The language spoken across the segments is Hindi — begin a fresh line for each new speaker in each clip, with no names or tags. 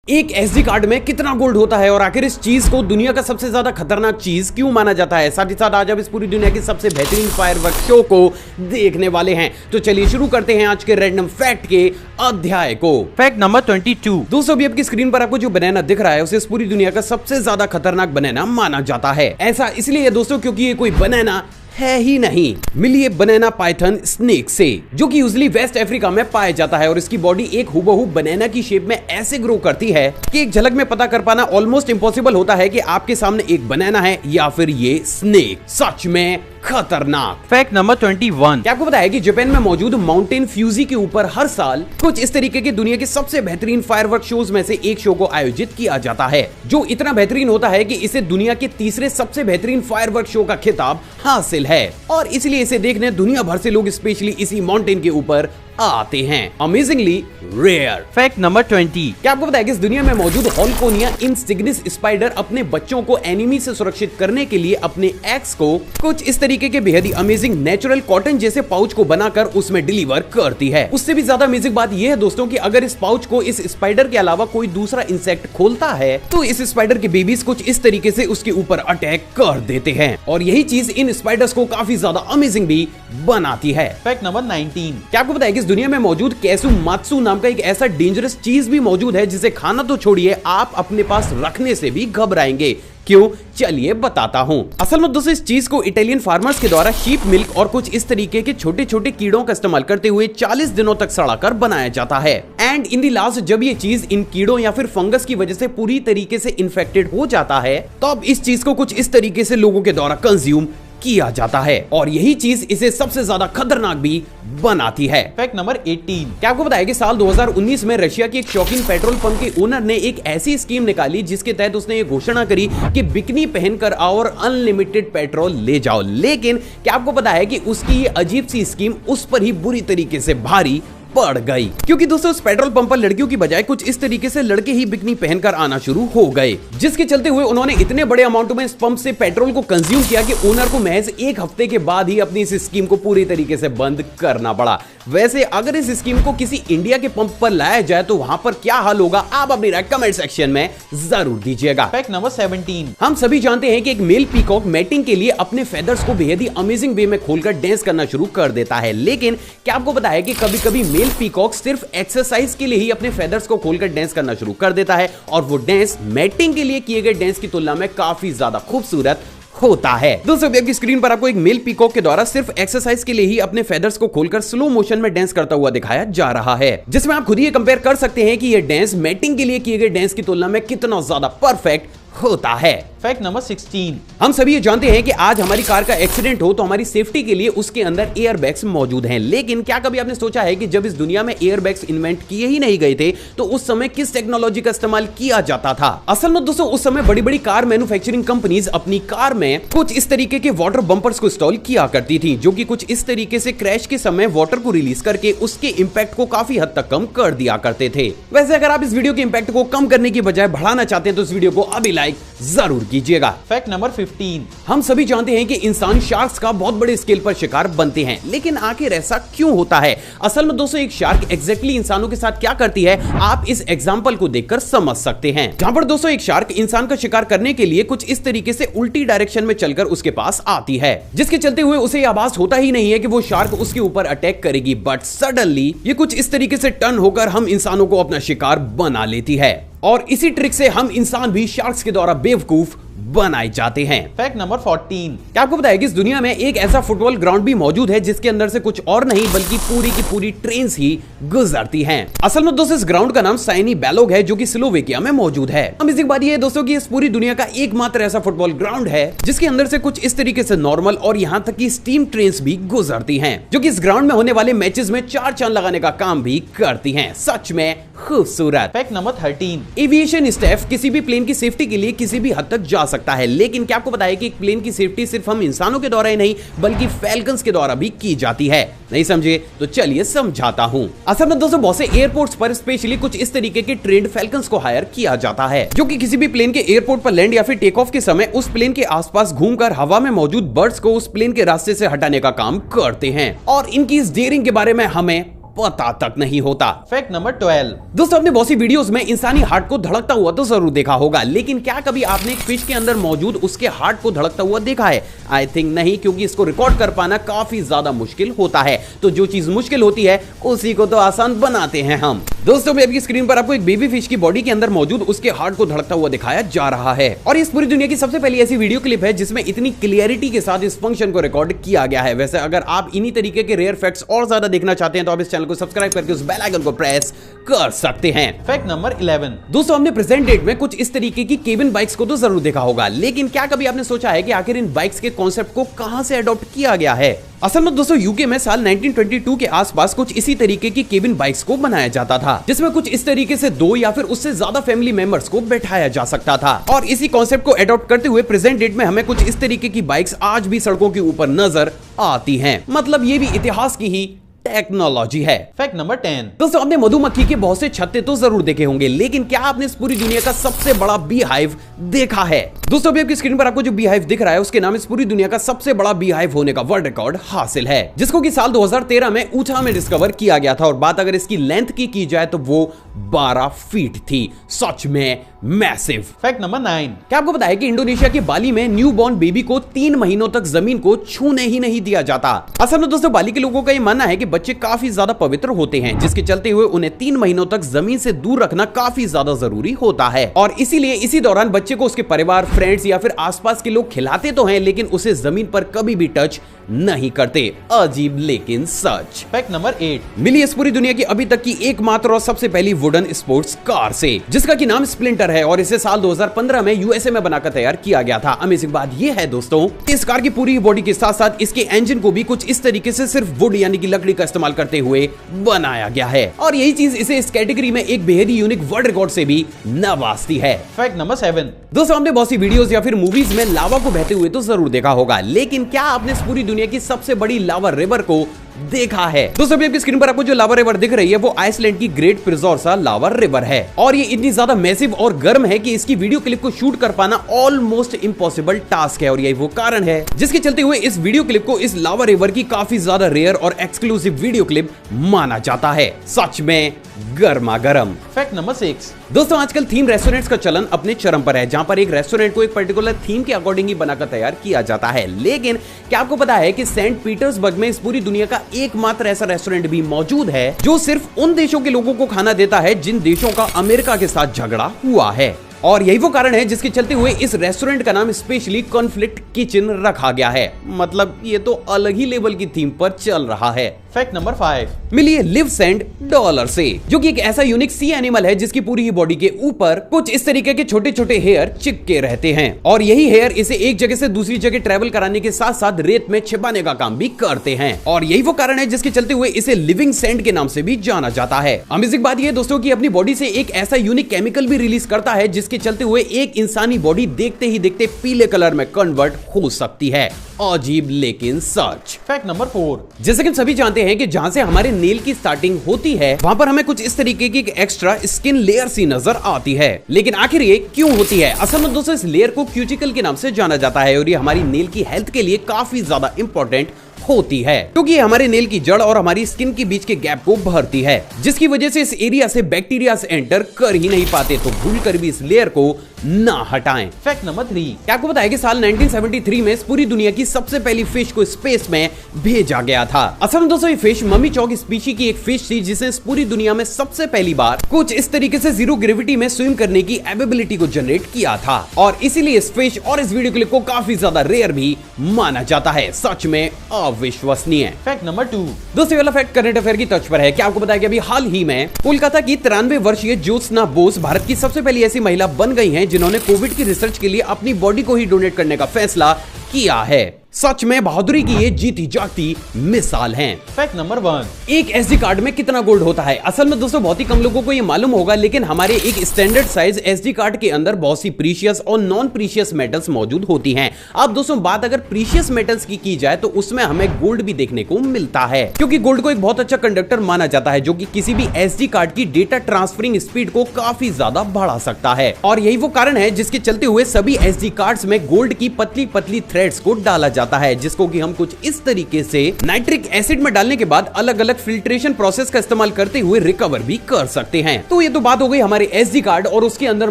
एक एसडी कार्ड में कितना गोल्ड होता है और आखिर इस चीज को दुनिया का सबसे ज्यादा खतरनाक चीज क्यों माना जाता है। साथ ही साथ आज आप इस पूरी दुनिया की सबसे बेहतरीन फायरवर्क शो को देखने वाले हैं। तो चलिए शुरू करते हैं आज के रैंडम फैक्ट के अध्याय को।
Fact number 22।
दोस्तों अभी आपकी स्क्रीन पर आपको जो बनाना दिख रहा है उसे इस पूरी दुनिया का सबसे ज्यादा खतरनाक बनाना माना जाता है। ऐसा इसलिए है दोस्तों क्योंकि ये कोई बनाना है ही नहीं, मिली है बनाना पाइथन स्नेक से, जो कि यूजली वेस्ट अफ्रीका में पाया जाता है और इसकी बॉडी एक हुबहू बनाना की शेप में ऐसे ग्रो करती है कि एक झलक में पता कर पाना ऑलमोस्ट इम्पॉसिबल होता है कि आपके सामने एक बनाना है या फिर ये स्नेक। सच में खतरनाक।
Fact number 21।
क्या आपको पता है कि जापान में मौजूद माउंटेन फ्यूजी के ऊपर हर साल कुछ इस तरीके के दुनिया के सबसे बेहतरीन फायरवर्क शोज में से एक शो को आयोजित किया जाता है, जो इतना बेहतरीन होता है कि इसे दुनिया के तीसरे सबसे बेहतरीन फायरवर्क शो का खिताब हासिल है और इसलिए इसे देखने दुनिया भर से लोग स्पेशली इसी माउंटेन के ऊपर आते हैं। Amazingly rare.
Fact number 20।
क्या आपको पता है कि इस दुनिया में मौजूद हॉलकोनिया इंसिग्निस स्पाइडर अपने बच्चों को एनिमी से सुरक्षित करने के लिए अपने एग्स को कुछ इस तरीके के बेहद ही अमेजिंग नेचुरल कॉटन जैसे पाउच को बनाकर उसमें डिलीवर करती है। उससे भी ज्यादा अमेजिंग बात यह है दोस्तों कि अगर इस पाउच को इस स्पाइडर के अलावा कोई दूसरा इंसेक्ट खोलता है तो इस स्पाइडर के बेबीज कुछ इस तरीके से उसके ऊपर अटैक कर देते हैं और यही चीज इन स्पाइडर्स को काफी ज्यादा अमेजिंग भी बनाती है।
Fact number 19।
क्या आपको पता है कि दुनिया में मौजूद कैसु मात्सु नाम का एक ऐसा डेंजरस चीज भी मौजूद है जिसे खाना तो छोड़िए आप अपने पास रखने से भी घबराएंगे। क्यों? चलिए बताता हूं। असल में दोस्तों इस चीज को इटालियन फार्मर्स के द्वारा शीप मिल्क और कुछ इस तरीके के छोटे छोटे कीड़ों का इस्तेमाल करते हुए 40 दिनों तक सड़ाकर बनाया जाता है एंड इन दी लास्ट जब ये चीज इन कीड़ों या फिर फंगस की वजह से पूरी तरीके से इन्फेक्टेड हो जाता है तो अब इस चीज को कुछ इस तरीके से लोगों के द्वारा कंज्यूम किया जाता है और यही चीज इसे सबसे ज्यादा खतरनाक भी बनाती है।
Fact number 18।
क्या आपको पता है कि साल 2019 में रशिया की एक शॉकिंग पेट्रोल पंप के ओनर ने एक ऐसी स्कीम निकाली जिसके तहत उसने ये घोषणा करी कि बिकनी पहनकर आओ और अनलिमिटेड पेट्रोल ले जाओ। लेकिन क्या आपको पता है कि उसकी ये अजीब सी स्कीम उस पर ही बुरी तरीके से भारी पड़ गई, क्योंकि दोस्तों उस पेट्रोल पंप पर लड़कियों की बजाय कुछ इस तरीके से लड़के ही बिकनी पहनकर आना शुरू हो गए, जिसके चलते हुए उन्होंने इतने बड़े अमाउंट में इस पंप से पेट्रोल को कंज्यूम किया कि ओनर को महज एक हफ्ते के बाद ही अपनी इस स्कीम को पूरी तरीके से बंद करना पड़ा। वैसे अगर इस स्कीम को किसी इंडिया के पंप पर लाया जाए तो वहां पर क्या हाल होगा आप अपनी राय कमेंट सेक्शन में जरूर दीजिएगा।
Fact number 17।
हम सभी जानते हैं कि एक मेल पीकॉक मैटिंग के लिए अपने फेदर्स को बेहद ही अमेजिंग वे में खोलकर डांस करना शुरू कर देता है, लेकिन क्या आपको पता है कि कभी कभी मेल पीकॉक सिर्फ एक्सरसाइज के लिए ही अपने फेदर्स को खोलकर डांस करना शुरू कर देता है और वो डांस मैटिंग के लिए किए गए डांस की तुलना में काफी ज्यादा खूबसूरत होता है। दोस्तों आपकी स्क्रीन पर आपको एक मेल पीकॉक के द्वारा सिर्फ एक्सरसाइज के लिए ही अपने फेदर्स को खोलकर स्लो मोशन में डांस करता हुआ दिखाया जा रहा है, जिसमें आप खुद ही कंपेयर कर सकते हैं कि यह डांस मैटिंग के लिए किए गए डांस की तुलना में कितना ज्यादा परफेक्ट होता है।
Fact number 16।
हम सभी ये जानते हैं कि आज हमारी कार का एक्सीडेंट हो तो हमारी सेफ्टी के लिए उसके अंदर एयर बैग्स मौजूद हैं, लेकिन क्या कभी आपने सोचा है कि जब इस दुनिया में एयर बैग्स इन्वेंट किए ही नहीं गए थे तो उस समय किस टेक्नोलॉजी का इस्तेमाल किया जाता था? असल में दोस्तों उस समय बड़ी बड़ी कार मैन्युफैक्चरिंग कंपनीज अपनी कार में कुछ इस तरीके के वाटर बम्पर्स को इंस्टॉल किया करती थी, जो कि कुछ इस तरीके से क्रैश के समय वाटर को रिलीज करके उसके इंपैक्ट को काफी हद तक कम कर दिया करते थे। वैसे अगर आप इस वीडियो के इंपैक्ट को कम करने की बजाय बढ़ाना चाहते हैं तो इस वीडियो को अभी लाइक जरूर कीजिएगा।
Fact number 15।
हम सभी जानते हैं कि इंसान शार्क्स का बहुत बड़े स्केल पर शिकार बनते हैं, लेकिन आखिर ऐसा क्यों होता है? असल में दोस्तों एक शार्क एग्जैक्टली इंसानों के साथ क्या करती है आप इस एग्जांपल को देखकर समझ सकते हैं, जहां पर दोस्तों एक शार्क इंसान का शिकार करने के लिए कुछ इस तरीके से उल्टी डायरेक्शन में चलकर उसके पास आती है, जिसके चलते हुए उसे यह आभास होता ही नहीं है कि वो शार्क उसके ऊपर अटैक करेगी, बट सडनली ये कुछ इस तरीके से टर्न होकर हम इंसानों को अपना शिकार बना लेती है और इसी ट्रिक से हम इंसान भी शार्क्स के द्वारा बेवकूफ बनाए जाते हैं।
Fact number 14।
क्या आपको पता है कि इस दुनिया में एक ऐसा फुटबॉल ग्राउंड भी मौजूद है जिसके अंदर से कुछ और नहीं बल्कि पूरी की पूरी ट्रेन्स ही गुजरती हैं। असल में दोस्तों इस ग्राउंड का नाम साइनी बैलोग है, जो कि स्लोवेकिया में मौजूद है। अमेजिंग बात यह है दोस्तों कि इस पूरी दुनिया का एकमात्र ऐसा फुटबॉल ग्राउंड है जिसके अंदर से कुछ इस तरीके से नॉर्मल और यहाँ तक की स्टीम ट्रेन्स भी गुजरती हैं, जो कि इस ग्राउंड में होने वाले मैचेस में 4 चांद लगाने का काम भी करती हैं। सच में खूबसूरत।
Fact number 13।
एविएशन स्टाफ किसी भी प्लेन की सेफ्टी के लिए किसी भी हद तक जा सकता है, लेकिन क्या आपको पता है कि एक प्लेन की सेफ्टी सिर्फ हम इंसानों के द्वारा ही नहीं बल्कि फैल्कन्स के द्वारा भी की जाती है? नहीं समझे तो चलिए समझाता हूं। असल में दोस्तों बहुत से एयरपोर्ट्स पर स्पेशली कुछ इस तरीके के ट्रेंड फैल्कन्स को हायर किया जाता है, जो कि किसी भी प्लेन के एयरपोर्ट पर लैंड या फिर टेक ऑफ के समय उस प्लेन के आसपास घूमकर हवा में मौजूद बर्ड्स को उस प्लेन के रास्ते से हटाने का काम करते हैं और इनकी इस डेयरिंग के बारे में हमें पता तक नहीं होता।
Fact number 12।
दोस्तों आपने बहुत सी वीडियोस में इंसानी हार्ट को धड़कता हुआ तो जरूर देखा होगा, लेकिन क्या कभी आपने एक फिश के अंदर मौजूद उसके हार्ट को धड़कता हुआ देखा है? आई थिंक नहीं, क्योंकि इसको रिकॉर्ड कर पाना काफी ज्यादा मुश्किल होता है। तो जो चीज मुश्किल होती है उसी को तो आसान बनाते हैं हम। दोस्तों मैं आपकी स्क्रीन पर आपको एक बेबी फिश की बॉडी के अंदर मौजूद उसके हार्ट को धड़कता हुआ दिखाया जा रहा है, और इस पूरी दुनिया की सबसे पहली ऐसी वीडियो क्लिप है जिसमें इतनी क्लियरिटी के साथ इस फंक्शन को रिकॉर्ड किया गया है। वैसे अगर आप इन्हीं तरीके के रेयर फैक्ट्स और ज्यादा देखना चाहते हैं तो आप इस चैनल को सब्सक्राइब करके उस बेल आइकन को प्रेस कर सकते हैं।
Fact number 11।
दोस्तों हमने प्रेजेंट डेट में कुछ इस तरीके की केबिन बाइक्स को तो जरूर देखा होगा, लेकिन क्या कभी आपने सोचा है कि आखिर इन बाइक्स के कॉन्सेप्ट को कहां से अडॉप्ट किया गया है? असल में दोस्तों यूके में साल 1922 के आसपास कुछ इसी तरीके की केबिन बाइक्स को बनाया जाता था, जिसमें कुछ इस तरीके से 2 या फिर उससे ज्यादा फैमिली मेंबर्स को बैठाया जा सकता था। और इसी कॉन्सेप्ट को अडॉप्ट करते हुए प्रेजेंट डेट में हमें कुछ इस तरीके की बाइक्स आज भी सड़कों के ऊपर नजर आती हैं। मतलब ये भी इतिहास की ही टेक्नोलॉजी है।
Fact number 10।
दोस्तों आपने मधुमक्खी के बहुत से छत्ते तो जरूर देखे होंगे, लेकिन क्या आपने इस पूरी दुनिया का सबसे बड़ा बी हाइव देखा है? दोस्तों अभी आपकी स्क्रीन पर आपको जो बी हाइव दिख रहा है उसके नाम इस पूरी दुनिया का सबसे बड़ा बी हाइव होने का वर्ल्ड रिकॉर्ड हासिल है, जिसको कि साल 2013 में ऊटा में डिस्कवर किया गया था। और बात अगर इसकी लेंथ की जाए तो वो 12 फीट थी। सच में मैसिव।
Fact number 9।
क्या आपको पता है कि इंडोनेशिया के बाली में न्यू बॉर्न बेबी को 3 महीनों तक जमीन को छूने ही नहीं दिया जाता? असल में दोस्तों बाली के लोगों का यह मानना है कि बच्चे काफी ज्यादा पवित्र होते हैं, जिसके चलते हुए उन्हें 3 महीनों तक जमीन से दूर रखना काफी ज्यादा जरूरी होता है। और इसीलिए इसी दौरान बच्चे को उसके परिवार, फ्रेंड्स या फिर आसपास के लोग खिलाते तो हैं, लेकिन उसे जमीन पर कभी भी टच नहीं करते। अजीब लेकिन सच।
Fact number 8।
मिली इस पूरी दुनिया की अभी तक की एकमात्र और सबसे पहली वुडन स्पोर्ट्स कार से, जिसका की नाम स्प्लिंटर है, और इसे साल 2015 में यूएसए में बनाकर तैयार किया गया था। अमेजिंग बात यह है दोस्तों, इस कार की पूरी बॉडी के साथ साथ इसके इंजन को भी कुछ इस तरीके से सिर्फ वुड यानी कि लकड़ी का इस्तेमाल करते हुए बनाया गया है, और यही चीज इसे इस कैटेगरी में एक बेहद ही यूनिक वर्ल्ड रिकॉर्ड से भी नवाजती है।
Fact number 7।
दोस्तों हमने बहुत सी वीडियोस या फिर मूवीज में लावा को बहते हुए तो जरूर देखा होगा, लेकिन क्या आपने इस पूरी दुनिया की सबसे बड़ी लावा रिवर को देखा है? दोस्तों अभी आपकी स्क्रीन पर आपको जो लावा रिवर दिख रही है वो आइसलैंड की ग्रेट प्रिजोर्सा लावा रिवर है, और ये इतनी ज्यादा मैसिव और गर्म है कि इसकी वीडियो क्लिप को शूट कर पाना ऑलमोस्ट इम्पॉसिबल टास्क है। और यही वो कारण है जिसके चलते हुए इस वीडियो क्लिप को इस लावा रिवर की काफी ज्यादा रेयर और एक्सक्लूसिव वीडियो क्लिप माना जाता है। सच में गर्मा गर्म।
Fact number 6।
दोस्तों आजकल थीम रेस्टोरेंट्स का चलन अपने चरम पर है, जहां पर एक रेस्टोरेंट को एक पर्टिकुलर थीम के अकॉर्डिंग ही बनाकर तैयार किया जाता है। लेकिन क्या आपको पता है कि सेंट पीटर्सबर्ग में इस पूरी दुनिया का एकमात्र ऐसा रेस्टोरेंट भी मौजूद है जो सिर्फ उन देशों के लोगों को खाना देता है जिन देशों का अमेरिका के साथ झगड़ा हुआ है? और यही वो कारण है जिसके चलते हुए इस रेस्टोरेंट का नाम स्पेशली कॉन्फ्लिक्ट किचन रखा गया है। मतलब ये तो अलग ही लेवल की थीम पर चल रहा है।
Fact number 5।
मिलिए लिव सेंड डॉलर से, जो कि एक ऐसा यूनिक सी एनिमल है जिसकी पूरी ही बॉडी के ऊपर कुछ इस तरीके के छोटे छोटे हेयर चिपके रहते हैं, और यही हेयर इसे एक जगह से दूसरी जगह ट्रेवल कराने के साथ साथ रेत में छिपाने का काम भी करते हैं। और यही वो कारण है जिसके चलते हुए इसे लिविंग सैंड के नाम से भी जाना जाता है। अमेजिंग बात यह दोस्तों की अपनी बॉडी से एक ऐसा यूनिक केमिकल भी रिलीज करता है जिसके चलते हुए एक इंसानी बॉडी देखते ही देखते पीले कलर में कन्वर्ट हो सकती है। अजीब लेकिन सच।
Fact number 4।
जैसे कि हम सभी जानते हैं कि जहां से हमारे नेल की स्टार्टिंग होती है वहां पर हमें कुछ इस तरीके की एक्स्ट्रा स्किन लेयर सी नजर आती है, लेकिन आखिर ये क्यों होती है? असल में दोस्तों इस लेयर को क्यूटिकल के नाम से जाना जाता है, और ये हमारी नेल की हेल्थ के लिए काफी ज्यादा इंपॉर्टेंट होती है, क्योंकि ये हमारे नेल की जड़ और हमारी स्किन के बीच के गैप को भरती है, जिसकी वजह से इस एरिया से बैक्टीरिया एंटर कर ही नहीं पाते। तो भूल कर भी इस लेयर को ना हटाएं।
Fact number 3।
क्या आपको पता है कि साल 1973 में इस पूरी दुनिया की सबसे पहली फिश को स्पेस में भेजा गया था? असल में दोस्तों ये फिश मम्मी चौक स्पीशी की एक फिश थी जिसने इस पूरी दुनिया में सबसे पहली बार कुछ इस तरीके से जीरो ग्रेविटी में स्विम करने की एबिलिटी को जनरेट किया था, और इसीलिए इस फिश और इस वीडियो क्लिप को काफी ज्यादा रेयर भी माना जाता है। सच में अविश्वसनीय।
Fact number 2।
दोस्तों वाला फैक्ट करंट अफेयर की टच पर है। क्या आपको पता है कि अभी हाल ही में कोलकाता की 93 वर्षीय ज्योत्सना बोस भारत की सबसे पहली ऐसी महिला बन गई हैं जिन्होंने कोविड की रिसर्च के लिए अपनी बॉडी को ही डोनेट करने का फैसला किया है। सच में बहादुरी की ये जीती जागती मिसाल हैं।
Fact number 1।
एक एसडी कार्ड में कितना गोल्ड होता है? असल में दोस्तों बहुत ही कम लोगों को ये मालूम होगा, लेकिन हमारे एक स्टैंडर्ड साइज एसडी कार्ड के अंदर बहुत सी प्रीशियस और नॉन प्रीशियस मेटल्स मौजूद होती हैं। अब दोस्तों बात अगर प्रीशियस मेटल्स की जाए तो उसमें हमें गोल्ड भी देखने को मिलता है, क्योंकि गोल्ड को एक बहुत अच्छा कंडक्टर माना जाता है जो कि किसी भी एसडी कार्ड की डेटा ट्रांसफरिंग स्पीड को काफी ज्यादा बढ़ा सकता है। और यही वो कारण है जिसके चलते हुए सभी एसडी कार्ड्स में गोल्ड की पतली पतली थ्रेड्स को डाला जाता जाता है, जिसको कि हम कुछ इस तरीके से नाइट्रिक एसिड में डालने के बाद अलग अलग फिल्ट्रेशन प्रोसेस का इस्तेमाल करते हुए रिकवर भी कर सकते हैं। तो ये तो बात हो गई हमारे SD कार्ड और उसके अंदर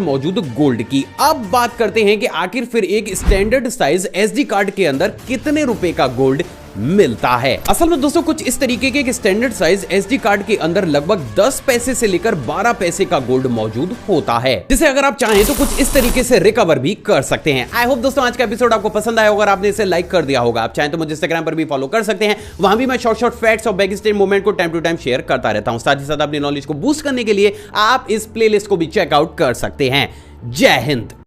मौजूद गोल्ड की। अब बात करते हैं कि आखिर फिर एक स्टैंडर्ड साइज SD कार्ड के अंदर कितने रुपए का गोल्ड मिलता है। असल में दोस्तों कुछ इस तरीके के स्टैंडर्ड साइज SD कार्ड के अंदर लगभग 10 पैसे से लेकर 12 पैसे का गोल्ड मौजूद होता है, जिसे अगर आप चाहें तो कुछ इस तरीके से रिकवर भी कर सकते हैं। आई होप दोस्तों आज का एपिसोड आपको पसंद आया होगा, आपने इसे लाइक कर दिया होगा। आप चाहें तो मुझे इंस्टाग्राम पर भी फॉलो कर सकते हैं, वहां भी मैं शॉर्ट फैक्ट्स और बैकस्टेज मोमेंट को टाइम टू टाइम शेयर करता रहता हूं। साथ ही साथ अपनी नॉलेज को बूस्ट करने के लिए आप इस प्लेलिस्ट को भी चेकआउट कर सकते हैं। जय हिंद।